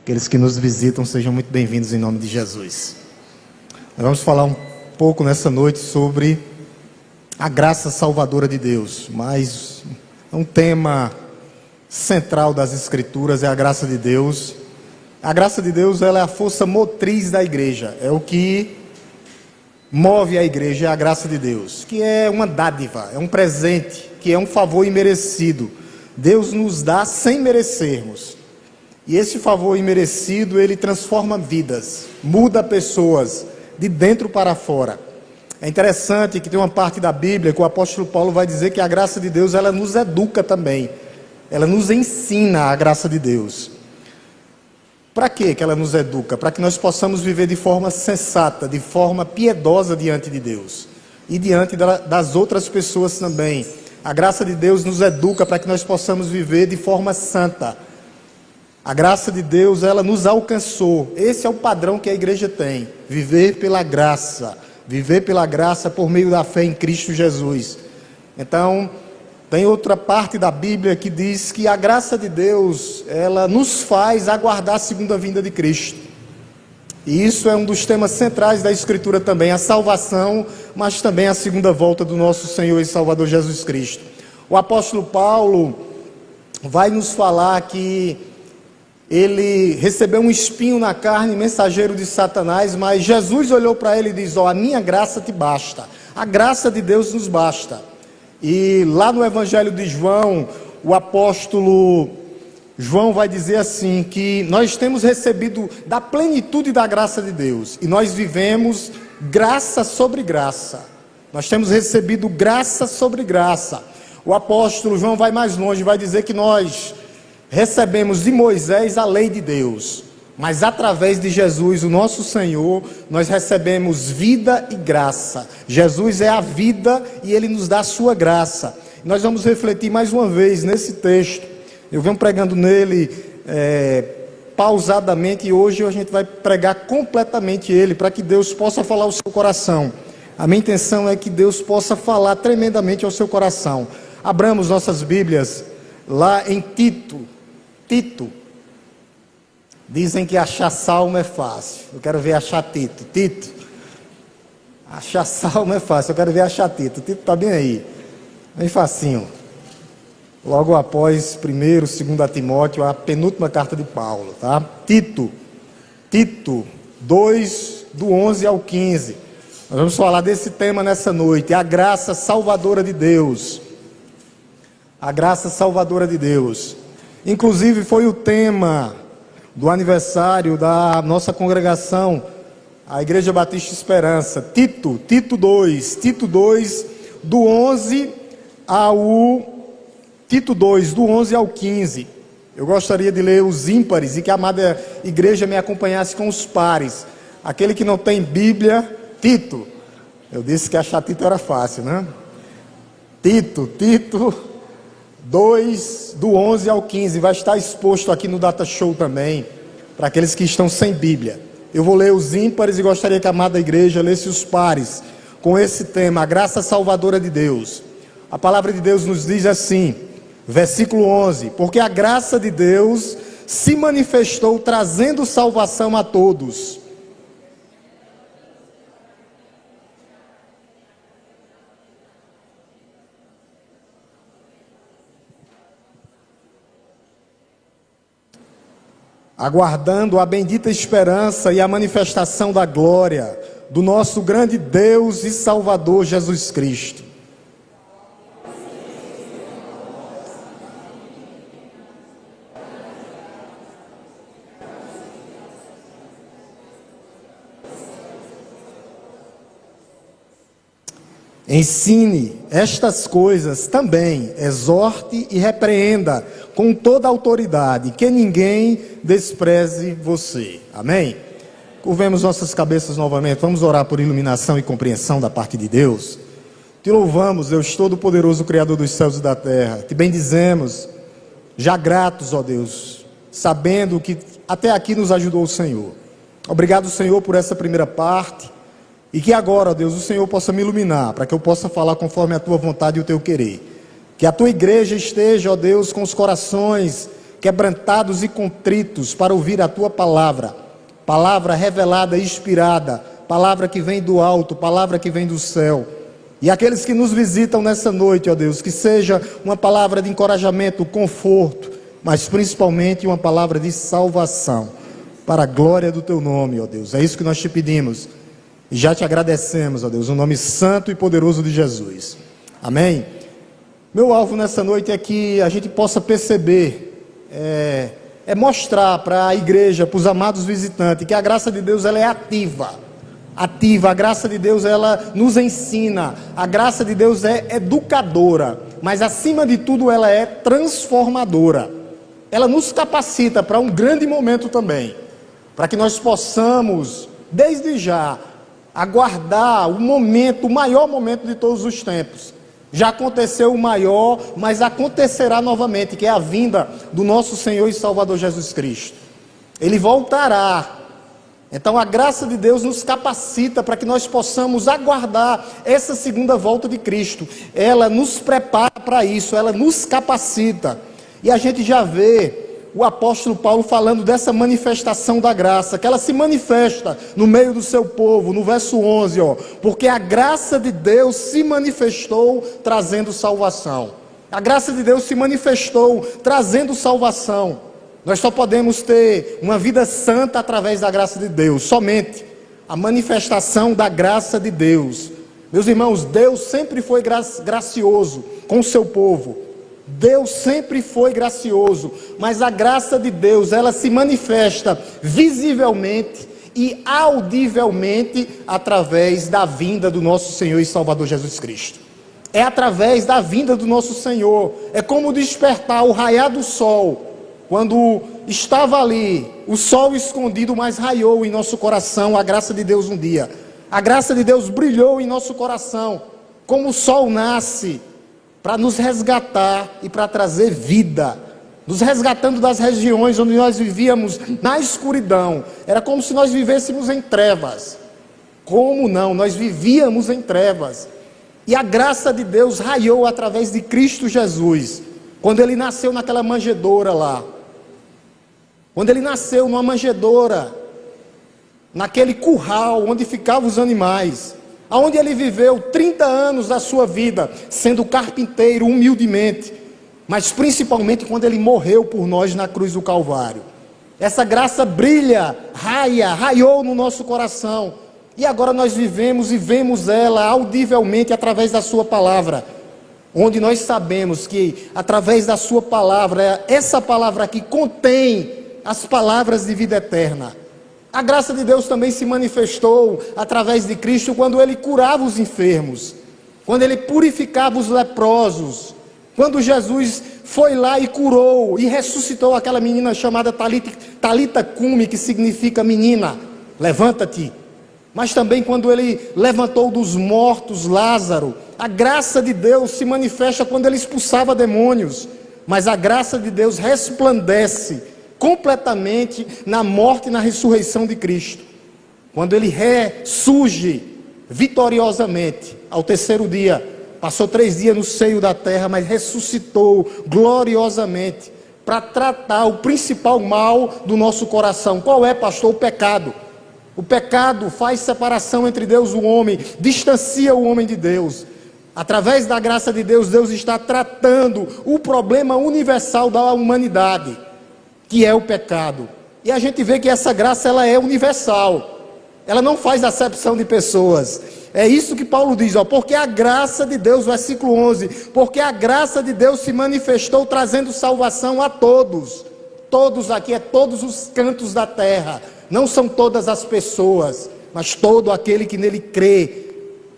Aqueles que nos visitam, sejam muito bem-vindos em nome de Jesus. Nós vamos falar um pouco nessa noite sobre a graça salvadora de Deus, mas um tema central das Escrituras é a graça de Deus. A graça de Deus, ela é a força motriz da igreja, é o que move a igreja, é a graça de Deus, que é uma dádiva, é um presente, que é um favor imerecido. Deus nos dá sem merecermos. E esse favor imerecido, ele transforma vidas, muda pessoas de dentro para fora. É interessante que tem uma parte da Bíblia que o apóstolo Paulo vai dizer que a graça de Deus, ela nos educa também. Ela nos ensina a graça de Deus. Para que ela nos educa? Para que nós possamos viver de forma sensata, de forma piedosa diante de Deus. E diante das outras pessoas também. A graça de Deus nos educa para que nós possamos viver de forma santa. A graça de Deus, ela nos alcançou. Esse é o padrão que a igreja tem. Viver pela graça. Viver pela graça por meio da fé em Cristo Jesus. Então, tem outra parte da Bíblia que diz que a graça de Deus, ela nos faz aguardar a segunda vinda de Cristo. E isso é um dos temas centrais da Escritura também. A salvação, mas também a segunda volta do nosso Senhor e Salvador Jesus Cristo. O apóstolo Paulo vai nos falar que ele recebeu um espinho na carne, mensageiro de Satanás, mas Jesus olhou para ele e diz: a minha graça te basta. A graça de Deus nos basta. E lá no Evangelho de João, o apóstolo João vai dizer assim, que nós temos recebido da plenitude da graça de Deus, e nós vivemos graça sobre graça. Nós temos recebido graça sobre graça. O apóstolo João vai mais longe, vai dizer que nós recebemos de Moisés a lei de Deus, mas através de Jesus, o nosso Senhor, nós recebemos vida e graça. Jesus é a vida e Ele nos dá a sua graça. Nós vamos refletir mais uma vez nesse texto. Eu venho pregando nele pausadamente, e hoje a gente vai pregar completamente ele, para que Deus possa falar ao seu coração. A minha intenção é que Deus possa falar tremendamente ao seu coração. Abramos nossas Bíblias lá em Tito. Dizem que achar salmo é fácil. Eu quero ver achar Tito. Achar salmo é fácil. Eu quero ver achar Tito. Tito está bem aí. Bem facinho. Logo após 1º, 2 Timóteo, a penúltima carta de Paulo, tá? Tito 2, do 11 ao 15. Nós vamos falar desse tema nessa noite. A graça salvadora de Deus. A graça salvadora de Deus. Inclusive foi o tema do aniversário da nossa congregação, a Igreja Batista Esperança. Tito 2, do 11 ao 15. Eu gostaria de ler os ímpares e que a amada igreja me acompanhasse com os pares. Aquele que não tem Bíblia, Tito. Eu disse que achar Tito era fácil, né? Tito 2, do 11 ao 15, vai estar exposto aqui no Data Show também, para aqueles que estão sem Bíblia. Eu vou ler os ímpares e gostaria que a amada igreja lesse os pares, com esse tema, a graça salvadora de Deus. A palavra de Deus nos diz assim, versículo 11, porque a graça de Deus se manifestou trazendo salvação a todos. Aguardando a bendita esperança e a manifestação da glória do nosso grande Deus e Salvador Jesus Cristo. Ensine estas coisas também, exorte e repreenda com toda a autoridade, que ninguém despreze você. Amém? Curvemos nossas cabeças novamente, vamos orar por iluminação e compreensão da parte de Deus. Te louvamos, Deus Todo-Poderoso, Criador dos céus e da terra. Te bendizemos, já gratos, ó Deus, sabendo que até aqui nos ajudou o Senhor. Obrigado, Senhor, por essa primeira parte. E que agora, ó Deus, o Senhor possa me iluminar, para que eu possa falar conforme a Tua vontade e o Teu querer. Que a Tua igreja esteja, ó Deus, com os corações quebrantados e contritos para ouvir a tua palavra, palavra revelada e inspirada, palavra que vem do alto, palavra que vem do céu. E aqueles que nos visitam nessa noite, ó Deus, que seja uma palavra de encorajamento, conforto, mas principalmente uma palavra de salvação, para a glória do teu nome, ó Deus. É isso que nós te pedimos e já te agradecemos, ó Deus, no nome santo e poderoso de Jesus. Amém? Meu alvo nessa noite é que a gente possa perceber, mostrar para a igreja, para os amados visitantes, que a graça de Deus ela é ativa, a graça de Deus ela nos ensina, a graça de Deus é educadora, mas acima de tudo ela é transformadora. Ela nos capacita para um grande momento também, para que nós possamos, desde já, aguardar o momento, o maior momento de todos os tempos. Já aconteceu o maior, mas acontecerá novamente, que é a vinda do nosso Senhor e Salvador Jesus Cristo. Ele voltará. Então a graça de Deus nos capacita para que nós possamos aguardar essa segunda volta de Cristo. Ela nos prepara para isso, ela nos capacita. E a gente já vê o apóstolo Paulo falando dessa manifestação da graça, que ela se manifesta no meio do seu povo, no verso 11, porque a graça de Deus se manifestou trazendo salvação. A graça de Deus se manifestou trazendo salvação. Nós só podemos ter uma vida santa através da graça de Deus, somente a manifestação da graça de Deus. Meus irmãos, Deus sempre foi gracioso com o seu povo. Deus sempre foi gracioso, mas a graça de Deus, ela se manifesta visivelmente e audivelmente através da vinda do nosso Senhor e Salvador Jesus Cristo. É através da vinda do nosso Senhor, é como despertar o raiar do sol. Quando estava ali, o sol escondido, mas raiou em nosso coração a graça de Deus um dia. A graça de Deus brilhou em nosso coração, como o sol nasce, para nos resgatar e para trazer vida, nos resgatando das regiões onde nós vivíamos na escuridão. Era como se nós vivêssemos em trevas. Como não? Nós vivíamos em trevas. E a graça de Deus raiou através de Cristo Jesus, quando Ele nasceu naquela manjedoura lá. Quando Ele nasceu numa manjedoura, naquele curral onde ficavam os animais, aonde Ele viveu 30 anos da sua vida, sendo carpinteiro humildemente, mas principalmente quando Ele morreu por nós na cruz do Calvário. Essa graça brilha, raiou no nosso coração, e agora nós vivemos e vemos ela audivelmente através da sua palavra, onde nós sabemos que através da sua palavra, essa palavra aqui contém as palavras de vida eterna. A graça de Deus também se manifestou através de Cristo quando Ele curava os enfermos, quando Ele purificava os leprosos, quando Jesus foi lá e curou e ressuscitou aquela menina chamada Talita Cumi, que significa menina, levanta-te. Mas também quando Ele levantou dos mortos Lázaro. A graça de Deus se manifesta quando Ele expulsava demônios, mas a graça de Deus resplandece completamente na morte e na ressurreição de Cristo, quando Ele ressurge vitoriosamente ao terceiro dia. Passou 3 dias no seio da terra, mas ressuscitou gloriosamente para tratar o principal mal do nosso coração. Qual é, pastor? O pecado. O pecado faz separação entre Deus e o homem, distancia o homem de Deus. Através da graça de Deus, Deus está tratando o problema universal da humanidade, que é o pecado. E a gente vê que essa graça ela é universal. Ela não faz acepção de pessoas. É isso que Paulo diz, porque a graça de Deus, versículo 11, porque a graça de Deus se manifestou trazendo salvação a todos. Todos aqui, é todos os cantos da terra. Não são todas as pessoas, mas todo aquele que nele crê.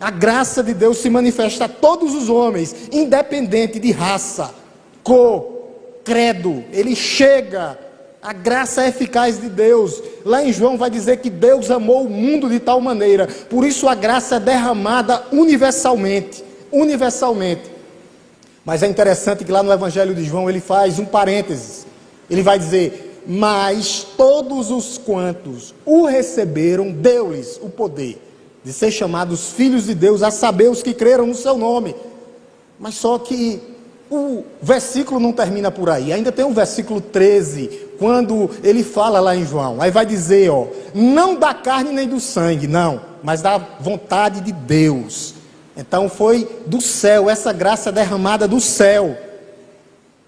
A graça de Deus se manifesta a todos os homens, independente de raça, cor, credo. Ele chega. A graça eficaz de Deus, lá em João vai dizer que Deus amou o mundo de tal maneira, por isso a graça é derramada universalmente, mas é interessante que lá no Evangelho de João ele faz um parênteses, ele vai dizer, mas todos os quantos o receberam, deu-lhes o poder de ser chamados filhos de Deus, a saber os que creram no seu nome. Mas só que o versículo não termina por aí, ainda tem o versículo 13, quando ele fala lá em João, aí vai dizer, não da carne nem do sangue, não, mas da vontade de Deus. Então foi do céu, essa graça derramada do céu,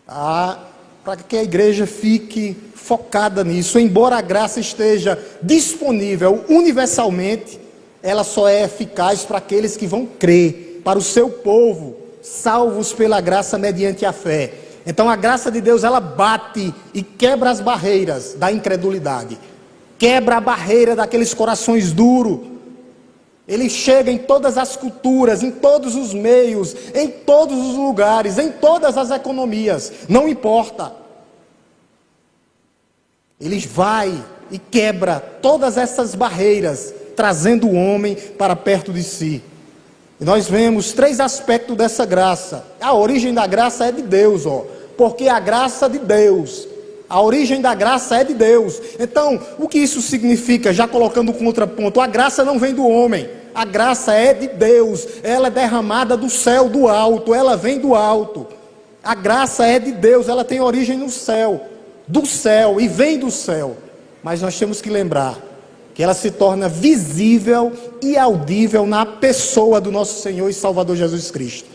para que a igreja fique focada nisso. Embora a graça esteja disponível universalmente, ela só é eficaz para aqueles que vão crer, para o seu povo, salvos pela graça mediante a fé. Então a graça de Deus, ela bate e quebra as barreiras da incredulidade, quebra a barreira daqueles corações duros. Ele chega em todas as culturas, em todos os meios, em todos os lugares, em todas as economias, não importa. Ele vai e quebra todas essas barreiras, trazendo o homem para perto de si. E nós vemos 3 aspectos dessa graça. A origem da graça é de Deus, porque a graça de Deus, a origem da graça é de Deus. Então, o que isso significa? Já colocando o contraponto, a graça não vem do homem, a graça é de Deus, ela é derramada do céu, do alto, ela vem do alto. A graça é de Deus, ela tem origem no céu, do céu, e vem do céu. Mas nós temos que lembrar que ela se torna visível e audível na pessoa do nosso Senhor e Salvador Jesus Cristo.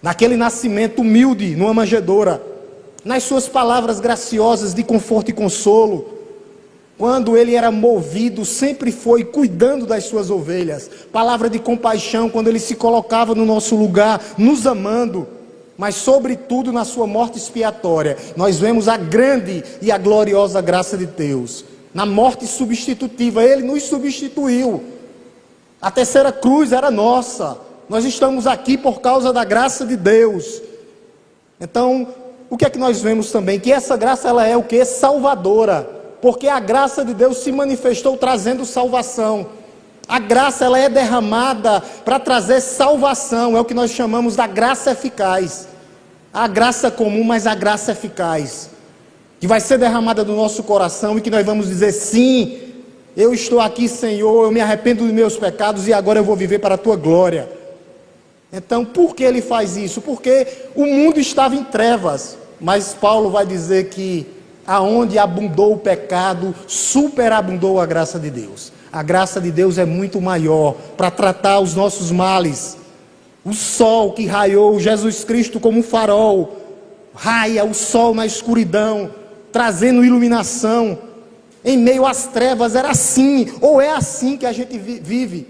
Naquele nascimento humilde, numa manjedoura, nas suas palavras graciosas de conforto e consolo, quando ele era movido, sempre foi cuidando das suas ovelhas, palavra de compaixão, quando ele se colocava no nosso lugar, nos amando, mas sobretudo na sua morte expiatória, nós vemos a grande e a gloriosa graça de Deus. Na morte substitutiva, ele nos substituiu. A terceira cruz era nossa. Nós estamos aqui por causa da graça de Deus. Então, o que é que nós vemos também? Que essa graça, ela é o que? Salvadora. Porque a graça de Deus se manifestou trazendo salvação. A graça, ela é derramada para trazer salvação. É o que nós chamamos da graça eficaz. A graça comum, mas a graça eficaz, que vai ser derramada no nosso coração e que nós vamos dizer, sim, eu estou aqui, Senhor, eu me arrependo dos meus pecados e agora eu vou viver para a Tua glória. Então, por que ele faz isso? Porque o mundo estava em trevas, mas Paulo vai dizer que aonde abundou o pecado, superabundou a graça de Deus. A graça de Deus é muito maior para tratar os nossos males. O sol que raiou Jesus Cristo como um farol, raia o sol na escuridão, trazendo iluminação, em meio às trevas. Era assim, ou é assim que a gente vive,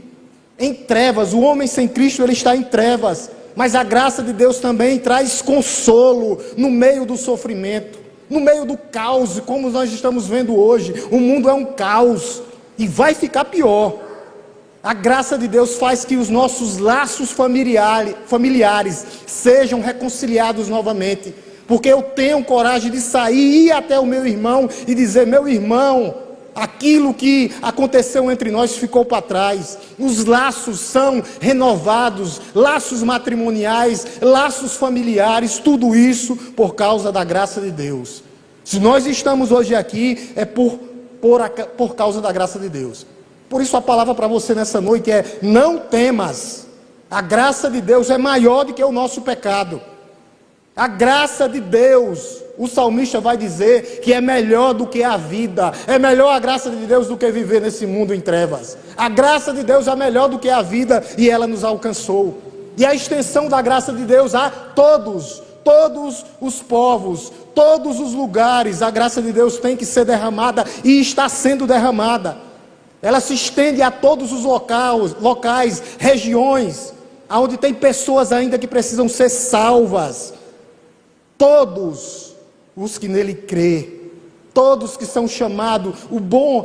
em trevas. O homem sem Cristo, ele está em trevas, mas a graça de Deus também traz consolo no meio do sofrimento, no meio do caos, como nós estamos vendo hoje. O mundo é um caos, e vai ficar pior. A graça de Deus faz que os nossos laços familiares sejam reconciliados novamente, porque eu tenho coragem de sair e ir até o meu irmão e dizer, meu irmão, aquilo que aconteceu entre nós ficou para trás. Os laços são renovados, laços matrimoniais, laços familiares, tudo isso por causa da graça de Deus. Se nós estamos hoje aqui, é por causa da graça de Deus. Por isso a palavra para você nessa noite é, não temas. A graça de Deus é maior do que o nosso pecado. A graça de Deus, o salmista vai dizer que é melhor do que a vida. É melhor a graça de Deus do que viver nesse mundo em trevas. A graça de Deus é melhor do que a vida e ela nos alcançou. E a extensão da graça de Deus a todos os povos, todos os lugares. A graça de Deus tem que ser derramada e está sendo derramada. Ela se estende a todos os locais, regiões, onde tem pessoas ainda que precisam ser salvas. Todos os que nele crê, todos que são chamados,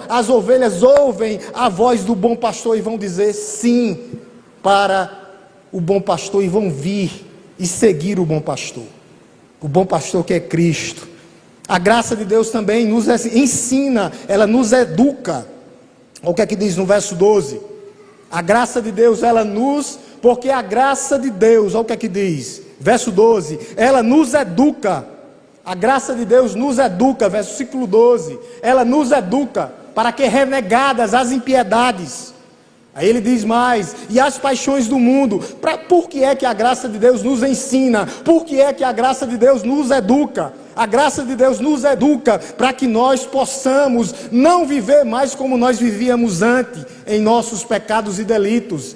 as ovelhas ouvem a voz do bom pastor e vão dizer sim para o bom pastor e vão vir e seguir o bom pastor que é Cristo. A graça de Deus também nos ensina, ela nos educa. Olha o que é que diz no verso 12, a graça de Deus, porque a graça de Deus, olha o que é que diz, verso 12, ela nos educa, a graça de Deus nos educa, versículo 12, ela nos educa, para que renegadas as impiedades, Aí ele diz mais, e as paixões do mundo. Por que é que a graça de Deus nos ensina? Por que é que a graça de Deus nos educa? A graça de Deus nos educa para que nós possamos não viver mais como nós vivíamos antes, em nossos pecados e delitos.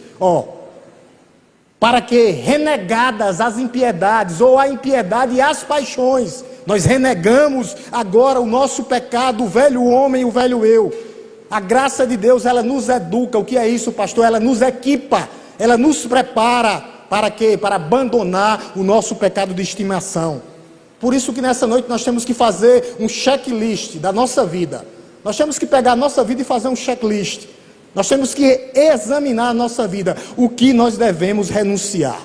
Para que, renegadas as impiedades, ou a impiedade e as paixões, nós renegamos agora o nosso pecado, o velho homem e o velho eu. A graça de Deus, ela nos educa. O que é isso, pastor? Ela nos equipa, ela nos prepara. Para quê? Para abandonar o nosso pecado de estimação. Por isso que nessa noite nós temos que fazer um checklist da nossa vida. Nós temos que pegar a nossa vida e fazer um checklist. Nós temos que examinar a nossa vida. O que nós devemos renunciar?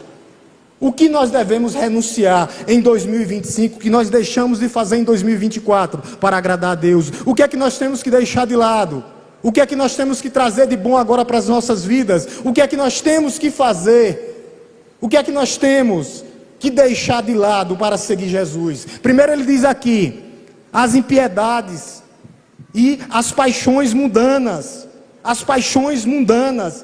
O que nós devemos renunciar em 2025, que nós deixamos de fazer em 2024 para agradar a Deus? O que é que nós temos que deixar de lado? O que é que nós temos que trazer de bom agora para as nossas vidas? O que é que nós temos que fazer? O que é que nós temos que deixar de lado para seguir Jesus? Primeiro ele diz aqui, as impiedades e as paixões mundanas. As paixões mundanas.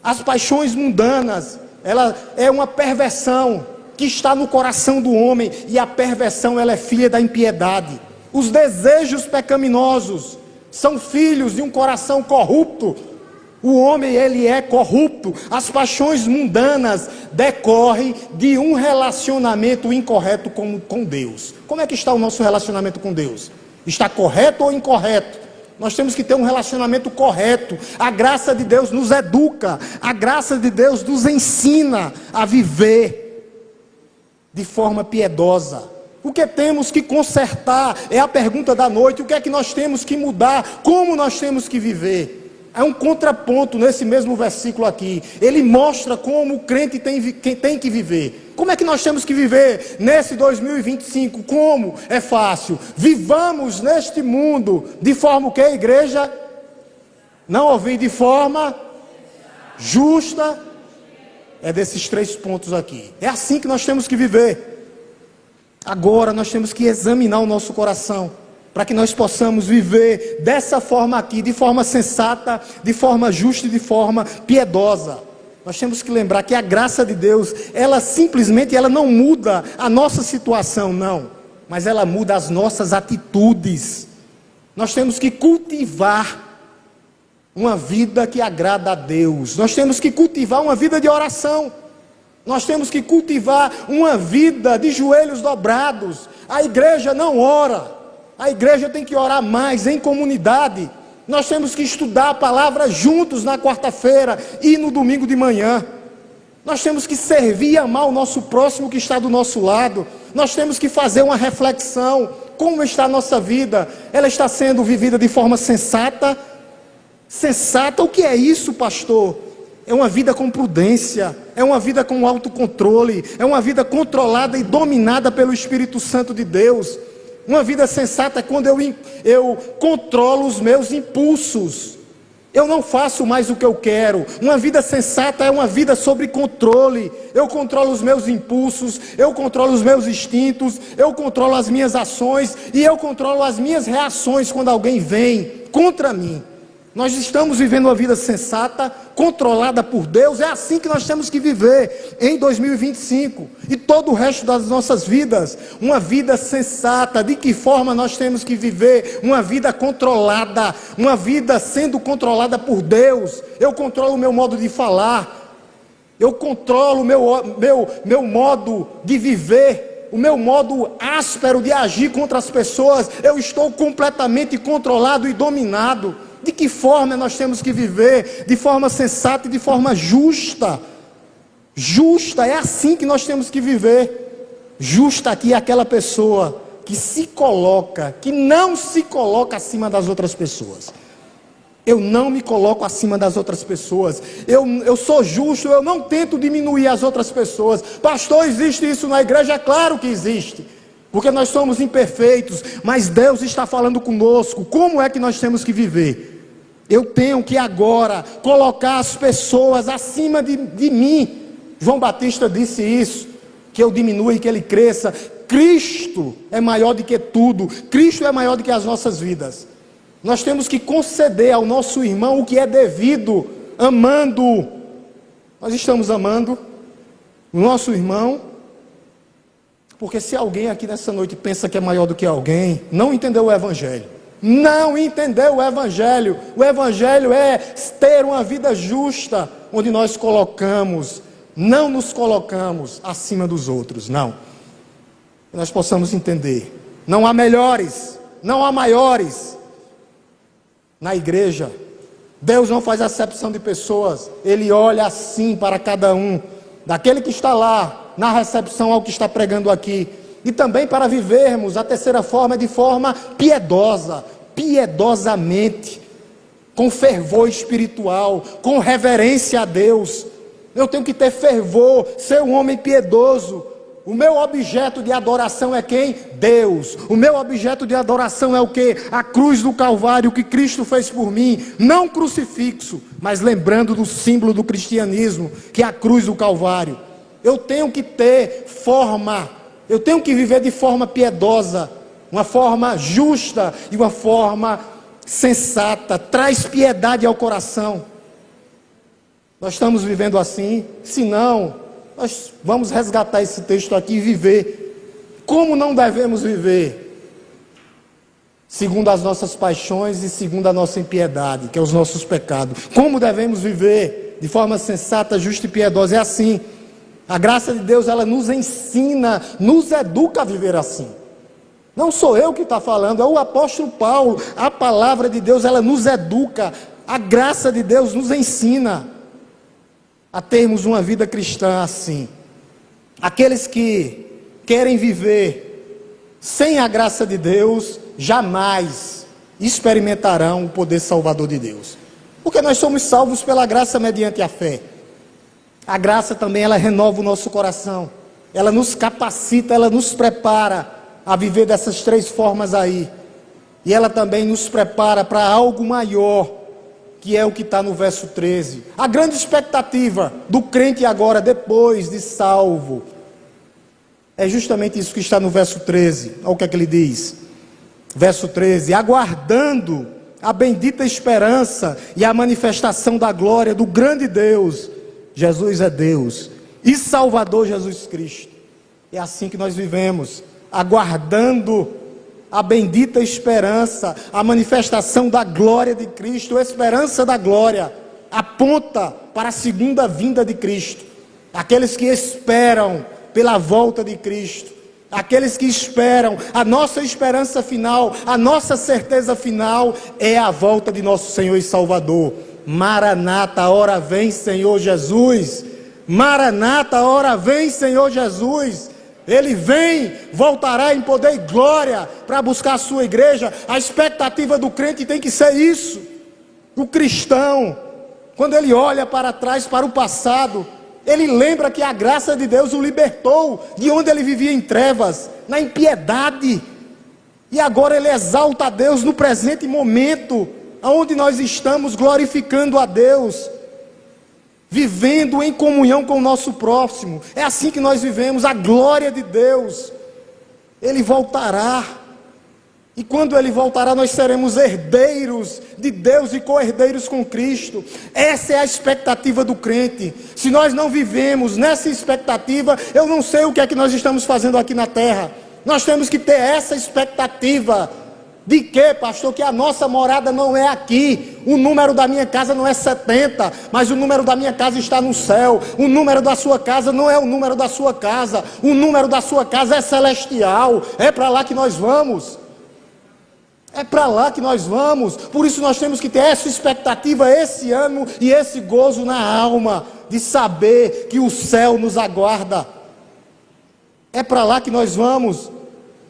As paixões mundanas, ela é uma perversão que está no coração do homem, e a perversão, ela é filha da impiedade. Os desejos pecaminosos são filhos de um coração corrupto. O homem, ele é corrupto. As paixões mundanas decorrem de um relacionamento incorreto com Deus. Como é que está o nosso relacionamento com Deus? Está correto ou incorreto? Nós temos que ter um relacionamento correto. A graça de Deus nos educa. A graça de Deus nos ensina a viver de forma piedosa. O que temos que consertar? É a pergunta da noite. O que é que nós temos que mudar? Como nós temos que viver? É um contraponto nesse mesmo versículo aqui. Ele mostra como o crente tem que viver. Como é que nós temos que viver nesse 2025? Como? É fácil. Vivamos neste mundo de forma o que, igreja? Não ouvi, de forma justa. É desses 3 pontos aqui. É assim que nós temos que viver. Agora nós temos que examinar o nosso coração, para que nós possamos viver dessa forma aqui, de forma sensata, de forma justa e de forma piedosa. Nós temos que lembrar que a graça de Deus, ela simplesmente não muda a nossa situação, não, mas ela muda as nossas atitudes. Nós temos que cultivar uma vida que agrada a Deus. Nós temos que cultivar uma vida de oração. Nós temos que cultivar uma vida de joelhos dobrados. A igreja não ora. A igreja tem que orar mais em comunidade. Nós temos que estudar a palavra juntos na quarta-feira e no domingo de manhã. Nós temos que servir e amar o nosso próximo que está do nosso lado. Nós temos que fazer uma reflexão. Como está a nossa vida? Ela está sendo vivida de forma sensata? Sensata? O que é isso, pastor? É uma vida com prudência, é uma vida com autocontrole, é uma vida controlada e dominada pelo Espírito Santo de Deus. Uma vida sensata é quando eu controlo os meus impulsos. Eu não faço mais o que eu quero. Uma vida sensata é uma vida sobre controle. Eu controlo os meus impulsos, eu controlo os meus instintos, eu controlo as minhas ações e eu controlo as minhas reações quando alguém vem contra mim. Nós estamos vivendo uma vida sensata, controlada por Deus. É assim que nós temos que viver em 2025 e todo o resto das nossas vidas. Uma vida sensata. De que forma nós temos que viver? Uma vida controlada, uma vida sendo controlada por Deus. Eu controlo o meu modo de falar, eu controlo o meu modo de viver, o meu modo áspero de agir contra as pessoas. Eu estou completamente controlado e dominado. De que forma nós temos que viver? De forma sensata e de forma justa. Justa, é assim que nós temos que viver. Justa aqui é aquela pessoa que se coloca, que não se coloca acima das outras pessoas. Eu não me coloco acima das outras pessoas. Eu sou justo, eu não tento diminuir as outras pessoas. Pastor, existe isso na igreja? É claro que existe. Porque nós somos imperfeitos, mas Deus está falando conosco. Como é que nós temos que viver? Eu tenho que agora colocar as pessoas acima de mim. João Batista disse isso, que eu diminua e que ele cresça. Cristo é maior do que tudo. Cristo é maior do que as nossas vidas. Nós temos que conceder ao nosso irmão o que é devido. amando. Nós estamos amando o nosso irmão, porque se alguém aqui nessa noite pensa que é maior do que alguém, não entendeu o Evangelho. Não entendeu o Evangelho. O Evangelho é ter uma vida justa, onde nós não nos colocamos acima dos outros, não. Que nós possamos entender, não há melhores, não há maiores. Na igreja, Deus não faz acepção de pessoas, Ele olha assim para cada um, daquele que está lá, na recepção ao que está pregando aqui, e também para vivermos. A terceira forma é de forma piedosa, piedosamente, com fervor espiritual, com reverência a Deus. Eu tenho que ter fervor, ser um homem piedoso. O meu objeto de adoração é quem? Deus. O meu objeto de adoração é o quê? A cruz do Calvário que Cristo fez por mim. Não crucifixo, mas lembrando do símbolo do cristianismo, que é a cruz do Calvário. Eu tenho que ter forma, eu tenho que viver de forma piedosa, uma forma justa e uma forma sensata. Traz piedade ao coração. Nós estamos vivendo assim? Se não, nós vamos resgatar esse texto aqui e viver. Como não devemos viver? Segundo as nossas paixões e segundo a nossa impiedade, que é os nossos pecados. Como devemos viver? De forma sensata, justa e piedosa. É assim. A graça de Deus, ela nos ensina, nos educa a viver assim. Não sou eu que estou falando, é o apóstolo Paulo. A palavra de Deus, ela nos educa. A graça de Deus nos ensina a termos uma vida cristã assim. Aqueles que querem viver sem a graça de Deus, jamais experimentarão o poder salvador de Deus. Porque nós somos salvos pela graça mediante a fé. A graça também, ela renova o nosso coração. Ela nos capacita, ela nos prepara a viver dessas três formas aí. E ela também nos prepara para algo maior, que é o que está no verso 13. A grande expectativa do crente agora, depois de salvo, é justamente isso que está no verso 13. Olha o que é que ele diz. Verso 13: aguardando a bendita esperança e a manifestação da glória do grande Deus. Jesus é Deus e Salvador Jesus Cristo. É assim que nós vivemos, aguardando a bendita esperança, a manifestação da glória de Cristo. A esperança da glória aponta para a segunda vinda de Cristo. Aqueles que esperam pela volta de Cristo, aqueles que esperam, a nossa esperança final, a nossa certeza final é a volta de nosso Senhor e Salvador. Maranata, ora vem Senhor Jesus. Maranata, ora vem Senhor Jesus. Ele vem, voltará em poder e glória para buscar a sua igreja. A expectativa do crente tem que ser isso. O cristão, quando ele olha para trás, para o passado, ele lembra que a graça de Deus o libertou de onde ele vivia em trevas, na impiedade. E agora ele exalta a Deus no presente momento, onde nós estamos glorificando a Deus, vivendo em comunhão com o nosso próximo. É assim que nós vivemos, a glória de Deus. Ele voltará, e quando Ele voltará, nós seremos herdeiros de Deus e co-herdeiros com Cristo. Essa é a expectativa do crente. Se nós não vivemos nessa expectativa, eu não sei o que é que nós estamos fazendo aqui na terra. Nós temos que ter essa expectativa. De que, pastor? Que a nossa morada não é aqui. O número da minha casa não é 70, mas o número da minha casa está no céu. O número da sua casa não é o número da sua casa. O número da sua casa é celestial. É para lá que nós vamos. É para lá que nós vamos. Por isso nós temos que ter essa expectativa esse ano e esse gozo na alma, de saber que o céu nos aguarda. É para lá que nós vamos.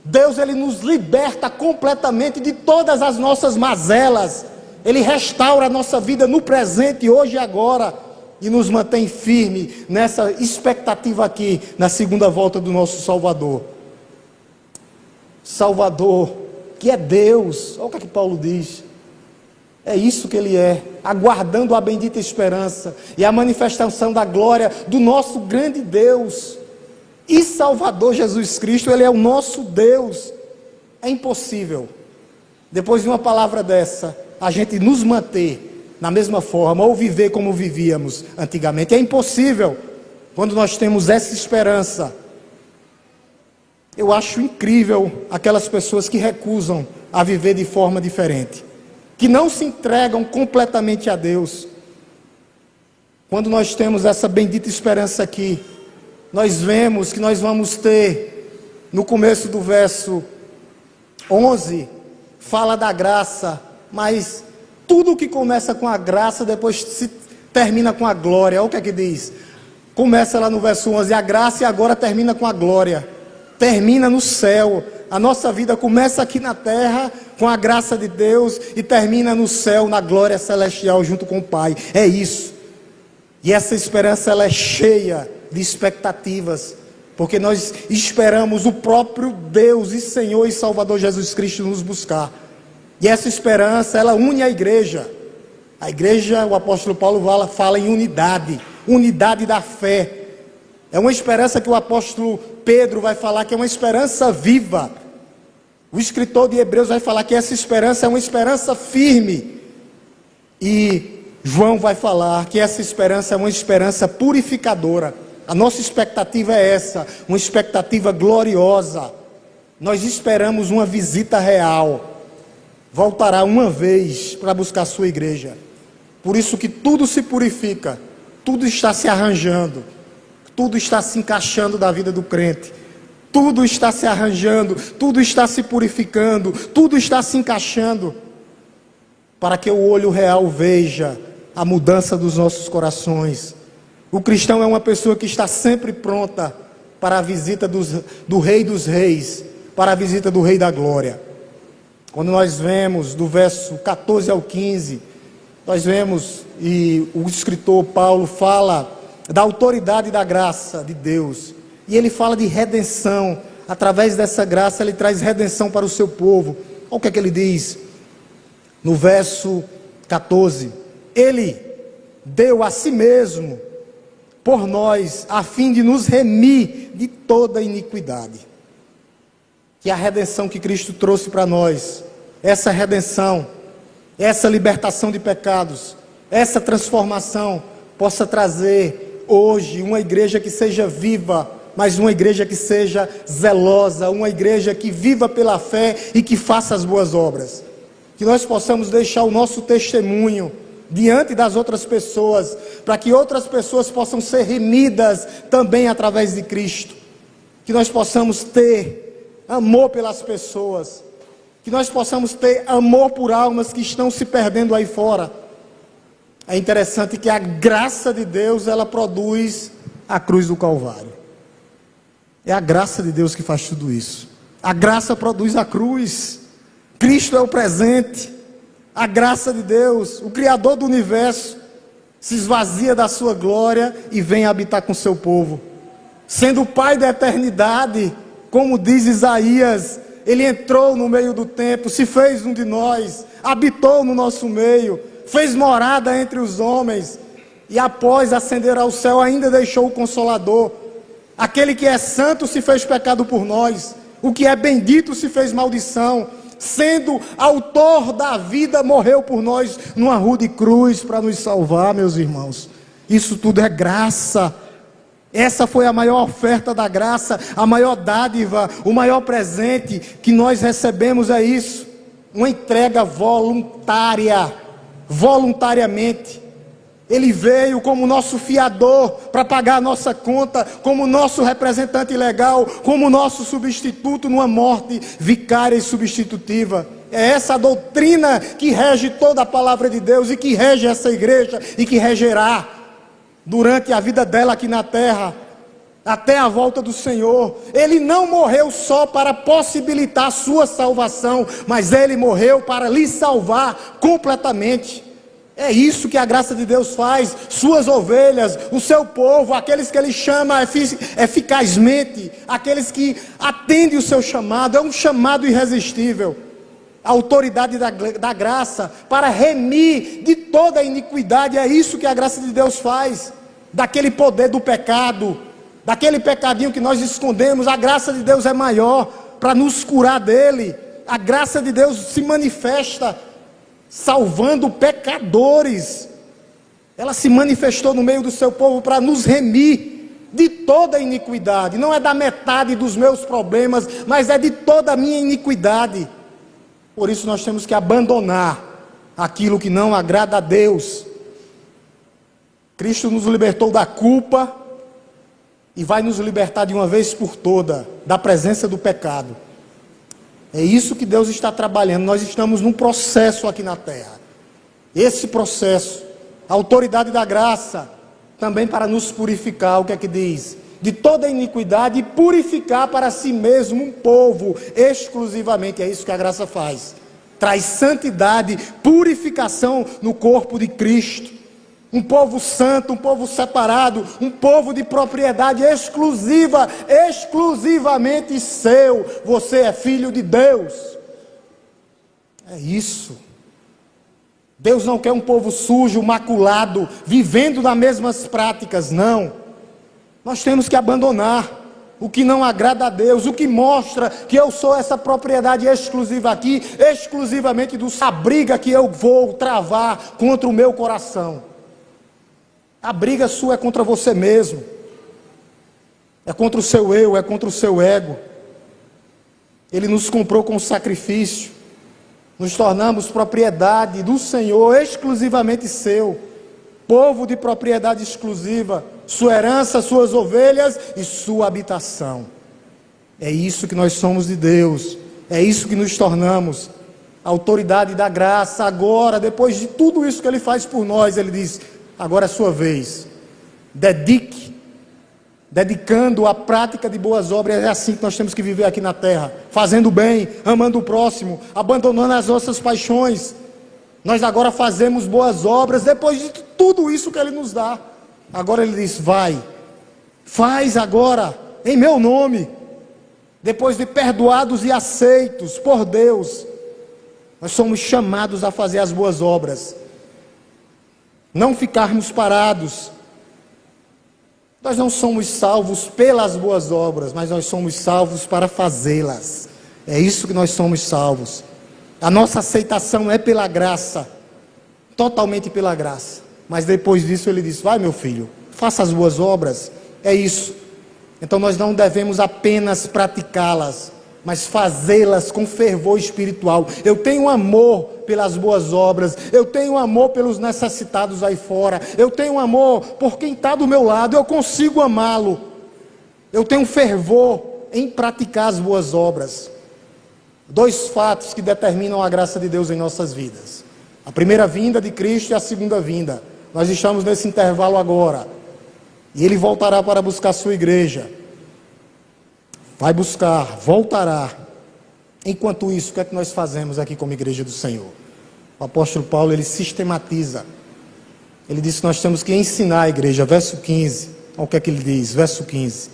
Deus, Ele nos liberta completamente de todas as nossas mazelas. Ele restaura a nossa vida no presente, hoje e agora, e nos mantém firme nessa expectativa aqui, na segunda volta do nosso Salvador. Salvador, que é Deus. Olha o que Paulo diz. É isso que Ele é, aguardando a bendita esperança e a manifestação da glória do nosso grande Deus e Salvador Jesus Cristo. Ele é o nosso Deus. É impossível, depois de uma palavra dessa, a gente nos manter na mesma forma ou viver como vivíamos antigamente. É impossível quando nós temos essa esperança. Eu acho incrível aquelas pessoas que recusam a viver de forma diferente, que não se entregam completamente a Deus. Quando nós temos essa bendita esperança aqui, nós vemos que nós vamos ter, no começo do verso 11, fala da graça, mas tudo que começa com a graça, depois se termina com a glória. Olha o que é que diz. Começa lá no verso 11, a graça, e agora termina com a glória. Termina no céu. A nossa vida começa aqui na terra, com a graça de Deus, e termina no céu, na glória celestial, junto com o Pai. É isso. E essa esperança, ela é cheia de expectativas, porque nós esperamos o próprio Deus e Senhor e Salvador Jesus Cristo nos buscar. E essa esperança, ela une a igreja. A igreja, o apóstolo Paulo fala em unidade, unidade da fé. É uma esperança que o apóstolo Pedro vai falar que é uma esperança viva. O escritor de Hebreus vai falar que essa esperança é uma esperança firme. E João vai falar que essa esperança é uma esperança purificadora. A nossa expectativa é essa, uma expectativa gloriosa. Nós esperamos uma visita real. Voltará uma vez para buscar a sua igreja. Por isso que tudo se purifica, tudo está se arranjando, tudo está se encaixando da vida do crente, tudo está se arranjando, tudo está se purificando, tudo está se encaixando, para que o olho real veja a mudança dos nossos corações. O cristão é uma pessoa que está sempre pronta para a visita do Rei dos Reis, para a visita do Rei da Glória. Quando nós vemos do verso 14 ao 15, nós vemos, e o escritor Paulo fala da autoridade da graça de Deus, e ele fala de redenção. Através dessa graça ele traz redenção para o seu povo. Olha o que é que ele diz no verso 14: ele deu a si mesmo por nós, a fim de nos remir de toda iniquidade. Que a redenção que Cristo trouxe para nós, essa redenção, essa libertação de pecados, essa transformação, possa trazer hoje uma igreja que seja viva, mas uma igreja que seja zelosa, uma igreja que viva pela fé e que faça as boas obras. Que nós possamos deixar o nosso testemunho diante das outras pessoas, para que outras pessoas possam ser remidas também através de Cristo. Que nós possamos ter amor pelas pessoas, que nós possamos ter amor por almas que estão se perdendo aí fora. É interessante que a graça de Deus, ela produz a cruz do Calvário. É a graça de Deus que faz tudo isso. A graça produz a cruz. Cristo é o presente. A graça de Deus, o Criador do universo, se esvazia da sua glória e vem habitar com seu povo. Sendo o Pai da eternidade, como diz Isaías, ele entrou no meio do tempo, se fez um de nós, habitou no nosso meio, fez morada entre os homens, e após ascender ao céu ainda deixou o Consolador. Aquele que é santo se fez pecado por nós, o que é bendito se fez maldição, sendo autor da vida, morreu por nós numa rude cruz para nos salvar, meus irmãos. Isso tudo é graça. Essa foi a maior oferta da graça, a maior dádiva, o maior presente que nós recebemos é isso, uma entrega voluntária, voluntariamente. Ele veio como nosso fiador para pagar a nossa conta, como nosso representante legal, como nosso substituto numa morte vicária e substitutiva. É essa a doutrina que rege toda a palavra de Deus e que rege essa igreja e que regerá durante a vida dela aqui na terra, até a volta do Senhor. Ele não morreu só para possibilitar a sua salvação, mas ele morreu para lhe salvar completamente. É isso que a graça de Deus faz. Suas ovelhas, o seu povo, aqueles que ele chama eficazmente, aqueles que atendem o seu chamado, é um chamado irresistível. A autoridade da graça para remir de toda a iniquidade, é isso que a graça de Deus faz. Daquele poder do pecado, daquele pecadinho que nós escondemos, a graça de Deus é maior para nos curar dele. A graça de Deus se manifesta salvando pecadores. Ela se manifestou no meio do seu povo para nos remir de toda a iniquidade. Não é da metade dos meus problemas, mas é de toda a minha iniquidade. Por isso nós temos que abandonar aquilo que não agrada a Deus. Cristo nos libertou da culpa e vai nos libertar de uma vez por toda da presença do pecado. É isso que Deus está trabalhando. Nós estamos num processo aqui na terra. Esse processo, a autoridade da graça, também para nos purificar, o que é que diz? De toda iniquidade e purificar para si mesmo um povo exclusivamente. É isso que a graça faz. Traz santidade, purificação no corpo de Cristo. Um povo santo, um povo separado, um povo de propriedade exclusiva, exclusivamente seu. Você é filho de Deus. É isso. Deus não quer um povo sujo, maculado, vivendo nas mesmas práticas, não. Nós temos que abandonar o que não agrada a Deus, o que mostra que eu sou essa propriedade exclusiva aqui, exclusivamente a briga que eu vou travar contra o meu coração. A briga sua é contra você mesmo, é contra o seu eu, é contra o seu ego. Ele nos comprou com sacrifício, nos tornamos propriedade do Senhor, exclusivamente seu, povo de propriedade exclusiva, sua herança, suas ovelhas e sua habitação. É isso que nós somos de Deus, é isso que nos tornamos, a autoridade da graça. Agora, depois de tudo isso que Ele faz por nós, Ele diz: agora é a sua vez, dedicando a prática de boas obras. É assim que nós temos que viver aqui na terra, fazendo bem, amando o próximo, abandonando as nossas paixões. Nós agora fazemos boas obras, depois de tudo isso que Ele nos dá. Agora Ele diz: vai, faz agora, em meu nome. Depois de perdoados e aceitos por Deus, nós somos chamados a fazer as boas obras. Não ficarmos parados. Nós não somos salvos pelas boas obras, mas nós somos salvos para fazê-las. É isso que nós somos salvos. A nossa aceitação é pela graça, totalmente pela graça. Mas depois disso Ele diz: vai, meu filho, faça as boas obras. É isso. Então nós não devemos apenas praticá-las, mas fazê-las com fervor espiritual. Eu tenho amor pelas boas obras, eu tenho amor pelos necessitados aí fora, eu tenho amor por quem está do meu lado, eu consigo amá-lo. Eu tenho fervor em praticar as boas obras. Dois fatos que determinam a graça de Deus em nossas vidas: a primeira vinda de Cristo e a segunda vinda. Nós estamos nesse intervalo agora, e Ele voltará para buscar a sua igreja. Vai buscar, voltará. Enquanto isso, o que é que nós fazemos aqui como igreja do Senhor? O apóstolo Paulo, ele sistematiza. Ele diz que nós temos que ensinar a igreja. Verso 15, olha o que é que ele diz, verso 15.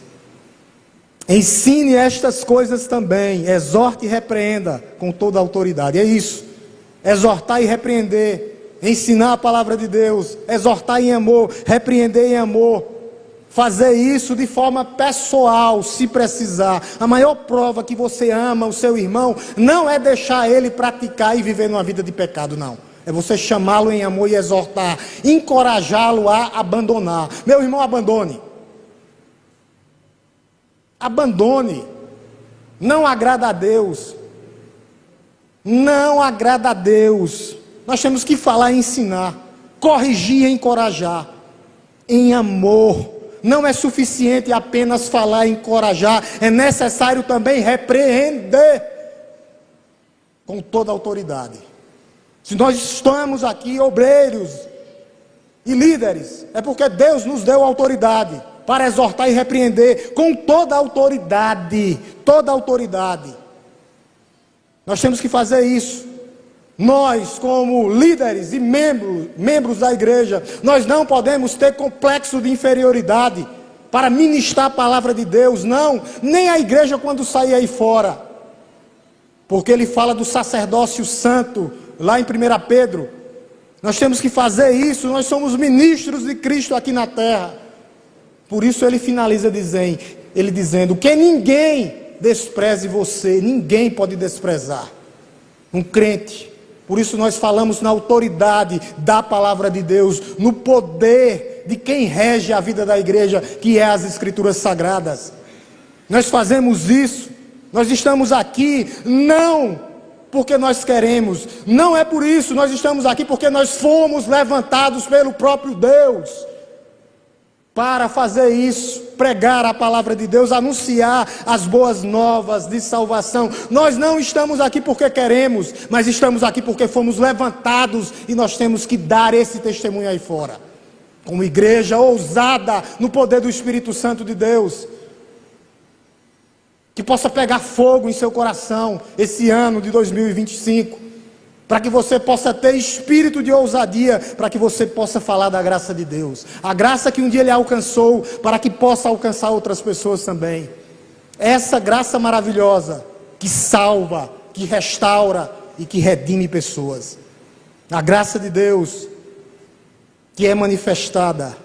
Ensine estas coisas também, exorte e repreenda com toda a autoridade. É isso, exortar e repreender, ensinar a palavra de Deus, exortar em amor, repreender em amor. Fazer isso de forma pessoal, se precisar. A maior prova que você ama o seu irmão não é deixar ele praticar e viver numa vida de pecado, não. É você chamá-lo em amor e exortar, encorajá-lo a abandonar. Meu irmão, abandone. Abandone. Não agrada a Deus. Não agrada a Deus. Nós temos que falar e ensinar, corrigir e encorajar, em amor. Não é suficiente apenas falar e encorajar, é necessário também repreender com toda a autoridade. Se nós estamos aqui, obreiros e líderes, é porque Deus nos deu autoridade para exortar e repreender com toda a autoridade, toda a autoridade. Nós temos que fazer isso. Nós, como líderes e membros da igreja, nós não podemos ter complexo de inferioridade para ministrar a palavra de Deus, não, nem a igreja quando sair aí fora, porque ele fala do sacerdócio santo, lá em 1 Pedro, nós temos que fazer isso, nós somos ministros de Cristo aqui na terra. Por isso ele finaliza dizendo que ninguém despreze você, ninguém pode desprezar um crente, Por isso nós falamos na autoridade da palavra de Deus, no poder de quem rege a vida da igreja, que é as Escrituras Sagradas. Nós fazemos isso, nós estamos aqui não porque nós queremos, não é por isso, nós estamos aqui porque nós fomos levantados pelo próprio Deus para fazer isso, pregar a palavra de Deus, anunciar as boas novas de salvação. Nós não estamos aqui porque queremos, mas estamos aqui porque fomos levantados e nós temos que dar esse testemunho aí fora, como igreja ousada no poder do Espírito Santo de Deus, que possa pegar fogo em seu coração esse ano de 2025, para que você possa ter espírito de ousadia, para que você possa falar da graça de Deus, a graça que um dia Ele alcançou, para que possa alcançar outras pessoas também. Essa graça maravilhosa, que salva, que restaura e que redime pessoas. A graça de Deus, que é manifestada,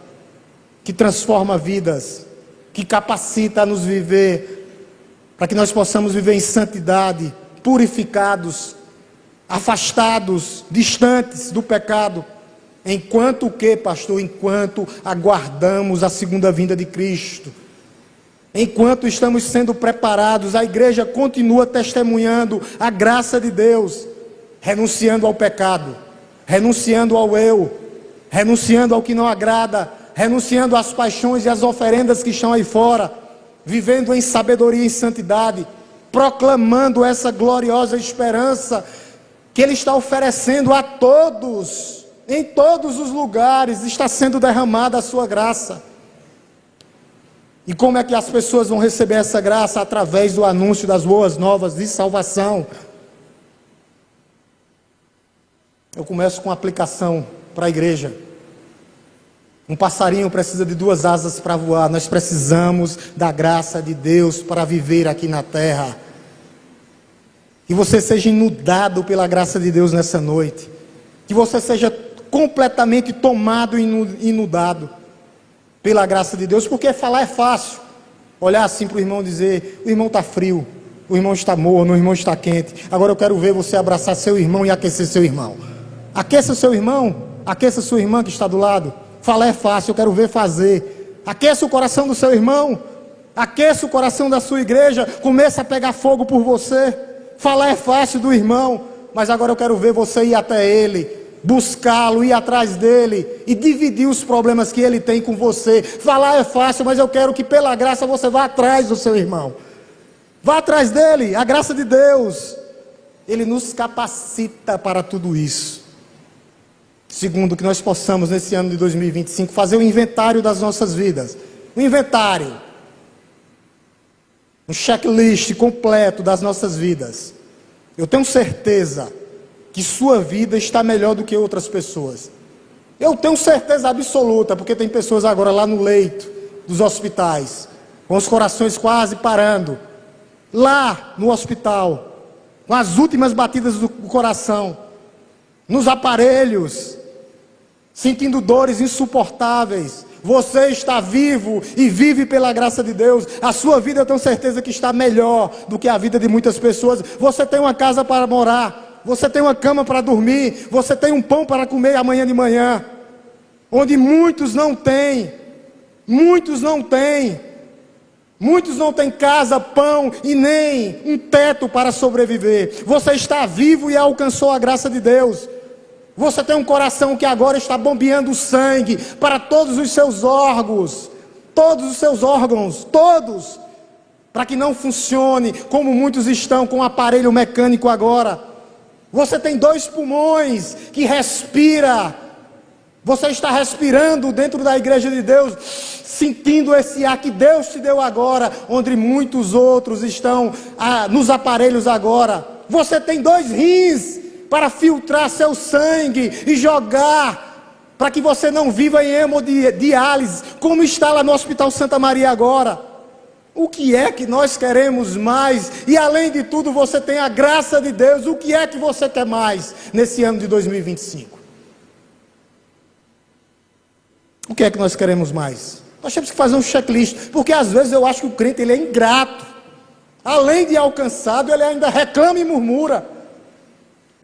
que transforma vidas, que capacita a nos viver, para que nós possamos viver em santidade, purificados, afastados, distantes do pecado. Enquanto o que, pastor? Enquanto aguardamos a segunda vinda de Cristo. Enquanto estamos sendo preparados, a igreja continua testemunhando a graça de Deus, renunciando ao pecado, renunciando ao eu, renunciando ao que não agrada, renunciando às paixões e às oferendas que estão aí fora, vivendo em sabedoria e santidade, proclamando essa gloriosa esperança que Ele está oferecendo a todos, em todos os lugares, está sendo derramada a sua graça. E como é que as pessoas vão receber essa graça? Através do anúncio das boas novas de salvação. Eu começo com a aplicação para a igreja. Um passarinho precisa de 2 asas para voar. Nós precisamos da graça de Deus para viver aqui na terra. Que você seja inundado pela graça de Deus nessa noite. Que você seja completamente tomado e inundado pela graça de Deus. Porque falar é fácil. Olhar assim para o irmão e dizer: o irmão está frio, o irmão está morno, o irmão está quente. Agora eu quero ver você abraçar seu irmão e aquecer seu irmão. Aqueça o seu irmão, aqueça sua irmã que está do lado. Falar é fácil, eu quero ver fazer. Aqueça o coração do seu irmão, aqueça o coração da sua igreja, começa a pegar fogo por você. Falar é fácil do irmão, mas agora eu quero ver você ir até ele, buscá-lo, ir atrás dele e dividir os problemas que ele tem com você. Falar é fácil, mas eu quero que pela graça você vá atrás do seu irmão. Vá atrás dele, a graça de Deus. Ele nos capacita para tudo isso. Segundo, que nós possamos nesse ano de 2025 fazer o inventário das nossas vidas. O inventário. Um checklist completo das nossas vidas. Eu tenho certeza que sua vida está melhor do que outras pessoas. Eu tenho certeza absoluta, porque tem pessoas agora lá no leito dos hospitais, com os corações quase parando, lá no hospital, com as últimas batidas do coração, nos aparelhos, sentindo dores insuportáveis. Você está vivo e vive pela graça de Deus. A sua vida eu tenho certeza que está melhor do que a vida de muitas pessoas. Você tem uma casa para morar, você tem uma cama para dormir, você tem um pão para comer amanhã de manhã, onde muitos não têm. Muitos não têm casa, pão e nem um teto para sobreviver. Você está vivo e alcançou a graça de Deus. Você tem um coração que agora está bombeando sangue para todos os seus órgãos, todos, para que não funcione como muitos estão com um aparelho mecânico agora. Você tem 2 pulmões que respira. Você está respirando dentro da igreja de Deus, sentindo esse ar que Deus te deu agora, onde muitos outros estão nos aparelhos agora. Você tem 2 rins para filtrar seu sangue e jogar, para que você não viva em hemodiálise, como está lá no Hospital Santa Maria agora. O que é que nós queremos mais? E além de tudo, você tem a graça de Deus. O que é que você quer mais nesse ano de 2025? O que é que nós queremos mais? Nós temos que fazer um checklist, porque às vezes eu acho que o crente ele é ingrato. Além de alcançado, ele ainda reclama e murmura.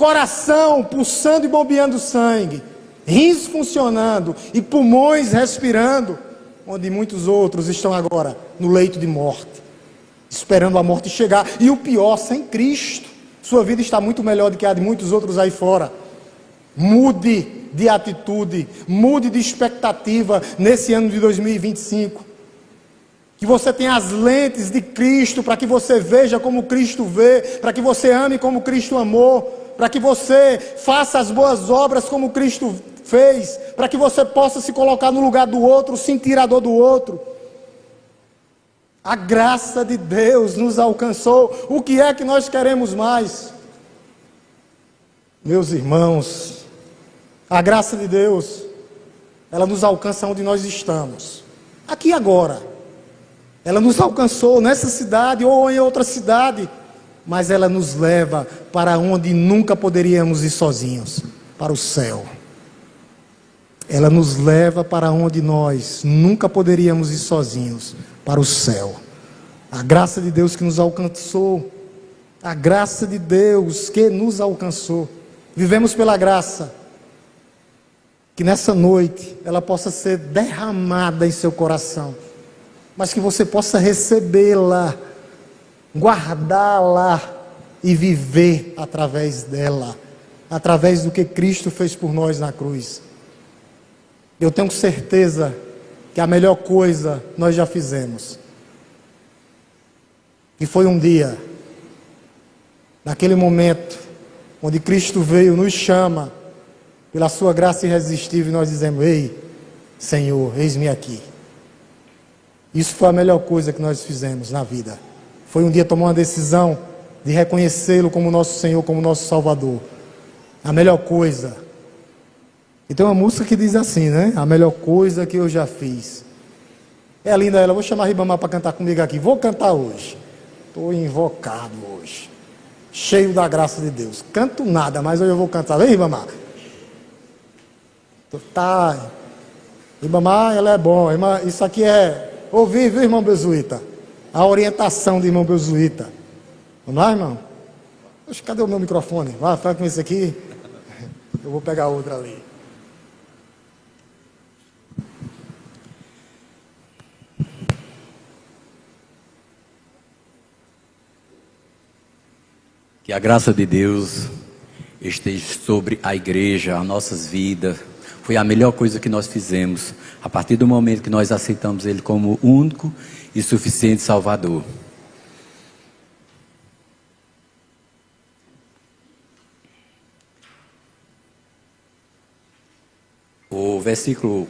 coração pulsando e bombeando sangue, rins funcionando e pulmões respirando, onde muitos outros estão agora no leito de morte, esperando a morte chegar. E o pior, sem Cristo, sua vida está muito melhor do que a de muitos outros aí fora. Mude de atitude, mude de expectativa nesse ano de 2025. Que você tenha as lentes de Cristo, para que você veja como Cristo vê, para que você ame como Cristo amou, para que você faça as boas obras como Cristo fez, para que você possa se colocar no lugar do outro, sentir a dor do outro. A graça de Deus nos alcançou. O que é que nós queremos mais? Meus irmãos, a graça de Deus, ela nos alcança onde nós estamos, aqui agora. Ela nos alcançou nessa cidade ou em outra cidade, mas ela nos leva para onde nunca poderíamos ir sozinhos, para o céu. Ela nos leva para onde nós nunca poderíamos ir sozinhos, para o céu. A graça de Deus que nos alcançou, a graça de Deus que nos alcançou. Vivemos pela graça. Que nessa noite ela possa ser derramada em seu coração, mas que você possa recebê-la, guardá-la e viver através dela, através do que Cristo fez por nós na cruz. Eu tenho certeza que a melhor coisa nós já fizemos. E foi um dia, naquele momento, onde Cristo veio, nos chama, pela sua graça irresistível, e nós dizemos: ei, Senhor, eis-me aqui. Isso foi a melhor coisa que nós fizemos na vida. Foi um dia tomar uma decisão de reconhecê-lo como nosso Senhor, como nosso Salvador. A melhor coisa. E tem uma música que diz assim, né? A melhor coisa que eu já fiz. É linda ela. Vou chamar a Ribamar para cantar comigo aqui. Vou cantar hoje. Estou invocado hoje. Cheio da graça de Deus. Canto nada, mas hoje eu vou cantar. Vem, Ribamar. Tá. Ribamar, ela é bom. Isso aqui é ouvir, viu, irmão Bezuíta? A orientação do irmão Bezuíta. Vamos lá, irmão? Poxa, cadê o meu microfone? Vai, fala com esse aqui. Eu vou pegar outra ali. Que a graça de Deus esteja sobre a igreja, as nossas vidas. Foi a melhor coisa que nós fizemos, a partir do momento que nós aceitamos Ele como único e suficiente Salvador. O versículo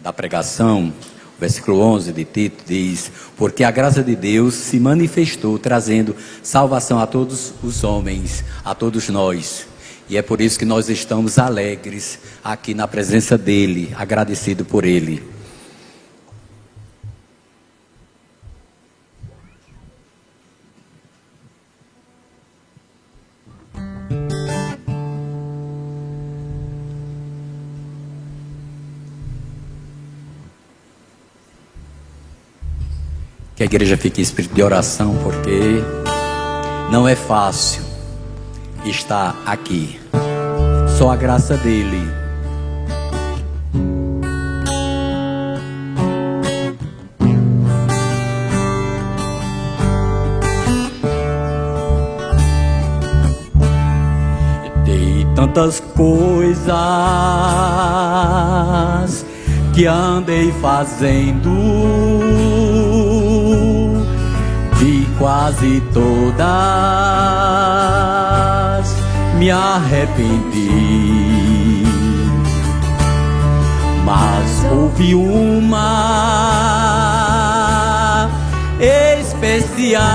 da pregação, o versículo 11 de Tito diz: porque a graça de Deus se manifestou, trazendo salvação a todos os homens, a todos nós. E é por isso que nós estamos alegres aqui na presença dEle, agradecido por Ele. Que a igreja fique em espírito de oração, porque não é fácil estar aqui. Só a graça dEle. Tem tantas coisas que andei fazendo, de quase todas me arrependi, mas houve uma especial,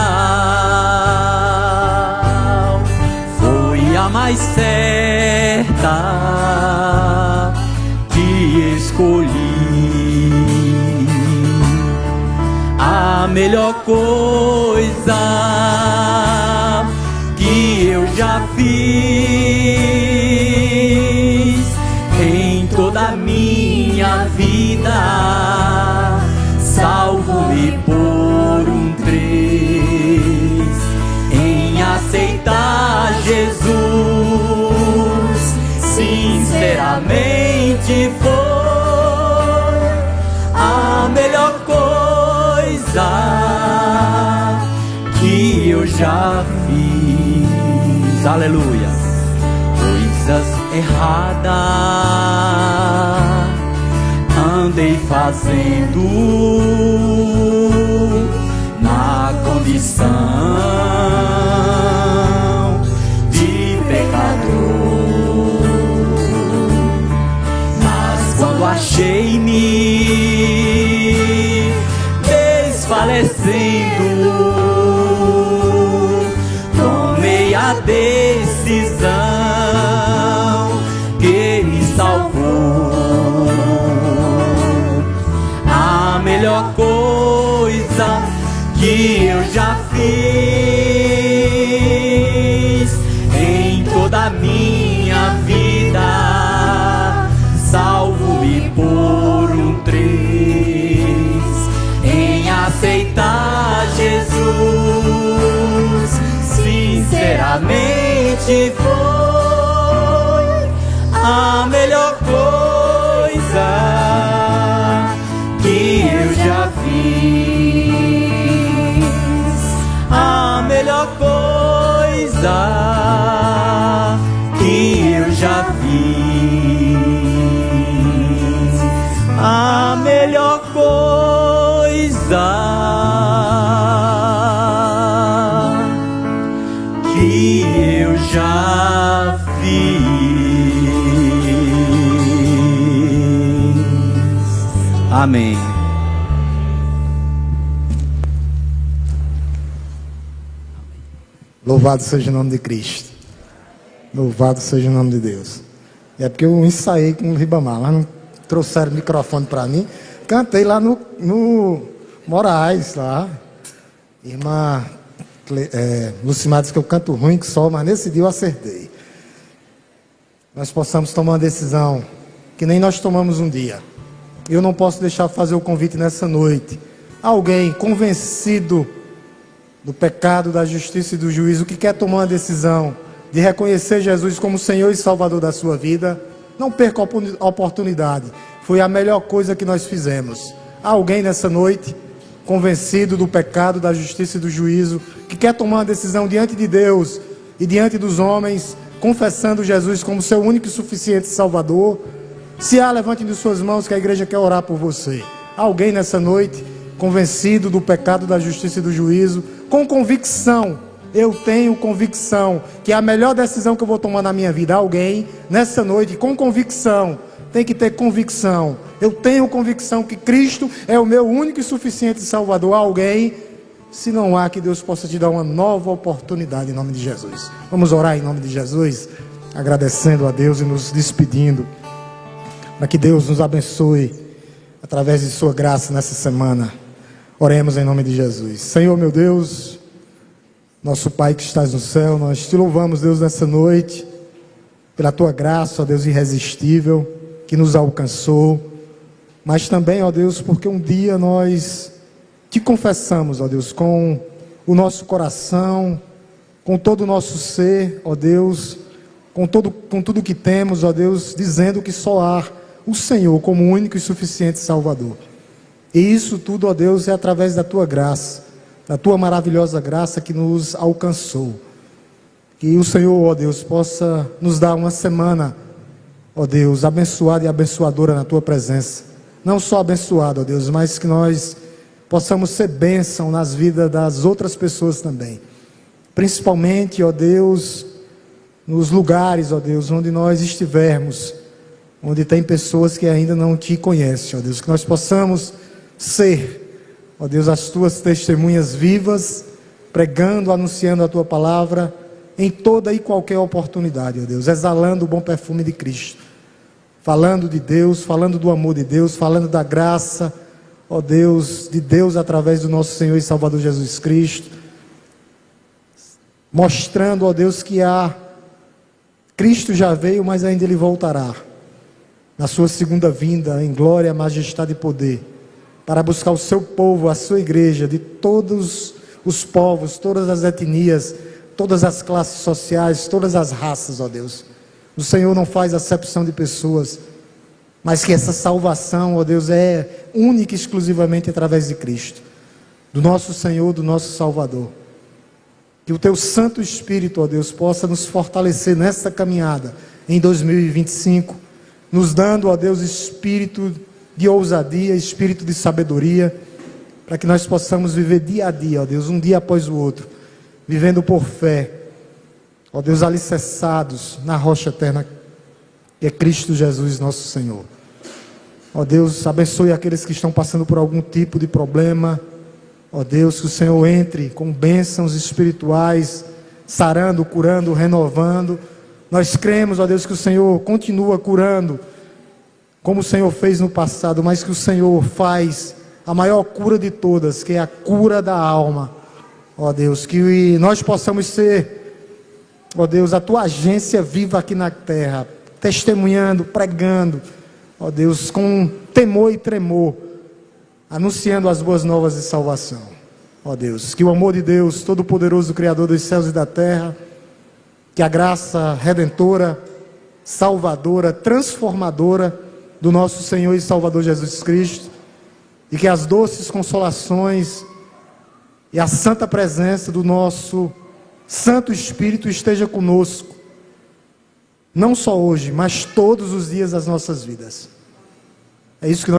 foi a mais certa que escolhi. A melhor coisa que eu já fiz em toda a minha vida, salvo-me por um três em aceitar Jesus sinceramente foi a melhor coisa que eu já fiz. Aleluia. Coisas erradas andei fazendo na condição de pecador, mas quando achei-me desfalecendo, tomei a decisão que me salvou. A melhor coisa que eu já fiz em toda a minha vida, salvo-me por um triz em aceitar Jesus. Sinceramente foi a melhor coisa que eu já fiz, a melhor coisa que eu já fiz, a melhor coisa que eu já fiz. Amém. Louvado seja o nome de Cristo. Louvado seja o nome de Deus. É porque eu ensaiei com o Ribamar, mas não trouxeram o microfone para mim. Cantei lá no Moraes, lá. Irmã Lucimar disse que eu canto ruim que só, mas nesse dia eu acertei. Nós possamos tomar uma decisão que nem nós tomamos um dia. Eu não posso deixar de fazer o convite nessa noite. Alguém convencido do pecado, da justiça e do juízo, que quer tomar uma decisão de reconhecer Jesus como Senhor e Salvador da sua vida, não perca a oportunidade. Foi a melhor coisa que nós fizemos. Há alguém nessa noite convencido do pecado, da justiça e do juízo, que quer tomar uma decisão diante de Deus e diante dos homens, confessando Jesus como seu único e suficiente Salvador? Se há, levante de suas mãos, que a igreja quer orar por você. Há alguém nessa noite convencido do pecado, da justiça e do juízo, com convicção? Eu tenho convicção que é a melhor decisão que eu vou tomar na minha vida. Há alguém nessa noite com convicção? Tem que ter convicção. Eu tenho convicção que Cristo é o meu único e suficiente Salvador. Há alguém? Se não há, que Deus possa te dar uma nova oportunidade em nome de Jesus. Vamos orar em nome de Jesus, agradecendo a Deus e nos despedindo, para que Deus nos abençoe através de sua graça nessa semana. Oremos em nome de Jesus. Senhor meu Deus, nosso Pai que estás no céu, nós te louvamos, Deus, nessa noite, pela tua graça, ó Deus, irresistível, que nos alcançou, mas também, ó Deus, porque um dia nós te confessamos, ó Deus, com o nosso coração, com todo o nosso ser, ó Deus, com tudo que temos, ó Deus, dizendo que só há o Senhor como único e suficiente Salvador. E isso tudo, ó Deus, é através da tua graça, da tua maravilhosa graça que nos alcançou. Que o Senhor, ó Deus, possa nos dar uma semana, ó Deus, abençoada e abençoadora na tua presença. Não só abençoada, ó Deus, mas que nós possamos ser bênção nas vidas das outras pessoas também. Principalmente, ó Deus, nos lugares, ó Deus, onde nós estivermos, onde tem pessoas que ainda não te conhecem, ó Deus, que nós possamos ser, ó Deus, as tuas testemunhas vivas, pregando, anunciando a tua palavra, em toda e qualquer oportunidade, ó Deus, exalando o bom perfume de Cristo, falando de Deus, falando do amor de Deus, falando da graça, ó Deus, de Deus através do nosso Senhor e Salvador Jesus Cristo, mostrando, ó Deus, que Cristo já veio, mas ainda Ele voltará, na sua segunda vinda, em glória, majestade e poder, para buscar o seu povo, a sua igreja, de todos os povos, todas as etnias, todas as classes sociais, todas as raças, ó Deus. O Senhor não faz acepção de pessoas, mas que essa salvação, ó Deus, é única e exclusivamente através de Cristo, do nosso Senhor, do nosso Salvador. Que o Teu Santo Espírito, ó Deus, possa nos fortalecer nessa caminhada em 2025, nos dando, ó Deus, espírito de ousadia, espírito de sabedoria, para que nós possamos viver dia a dia, ó Deus, um dia após o outro, vivendo por fé, ó Deus, alicerçados na rocha eterna, que é Cristo Jesus, nosso Senhor. Ó Deus, abençoe aqueles que estão passando por algum tipo de problema. Ó Deus, que o Senhor entre com bênçãos espirituais, sarando, curando, renovando. Nós cremos, ó Deus, que o Senhor continua curando, como o Senhor fez no passado, mas que o Senhor faz a maior cura de todas, que é a cura da alma. Ó Deus, que nós possamos ser, ó Deus, a Tua agência viva aqui na terra, testemunhando, pregando, ó Deus, com temor e tremor, anunciando as boas novas de salvação. Ó Deus, que o amor de Deus, Todo-Poderoso, Criador dos céus e da terra, que a graça redentora, salvadora, transformadora do nosso Senhor e Salvador Jesus Cristo, e que as doces consolações e a santa presença do nosso Santo Espírito esteja conosco, não só hoje, mas todos os dias das nossas vidas. É isso que nós